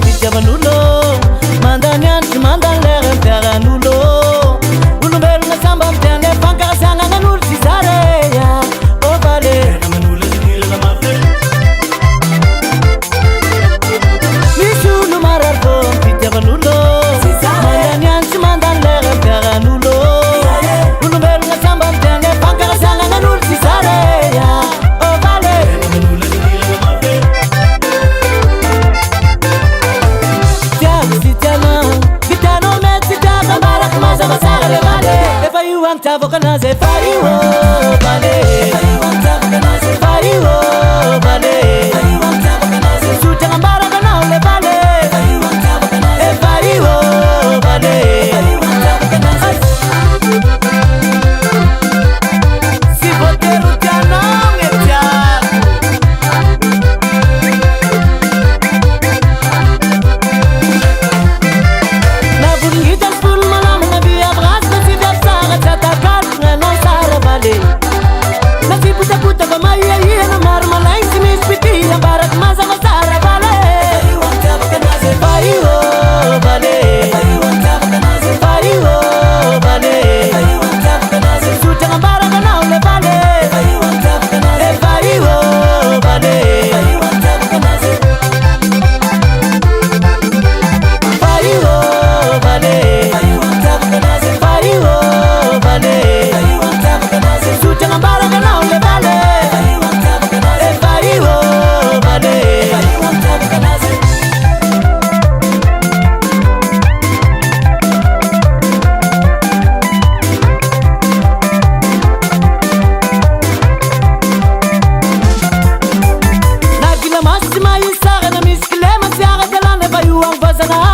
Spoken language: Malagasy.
fitiavan'olo mandany andro mandany lera mpiaran'olo olombelona samba mitiany fankasiagna gn'an'olo tsy zareya ô vale misy olo marary fô fitiavan'olo mandany andro mandany lera mpiaran'olo olombelona samba mitiany fankasiagna gn'an'olo tsy zareya ô vale Tavokanaze faiwo bale tavokanaze faiwo bale tavokanaze sucha ngambara kana ule bale tavokanaze faiwo bale tavokanaze si poteru jana ngetia na burngita spul malam nabi abras nasi dafsara nasi puta-puta bamaya na marmalay si Miss Piti ang barat masa masara bale faiwo bale faiwo bale sucha ngambara kana ule bale faiwo bale faiwo bale faiwo bale sucha ngambara kana ule bale faiwo bale nagila masima isara na miskile masiara dalane faiwo ang vazana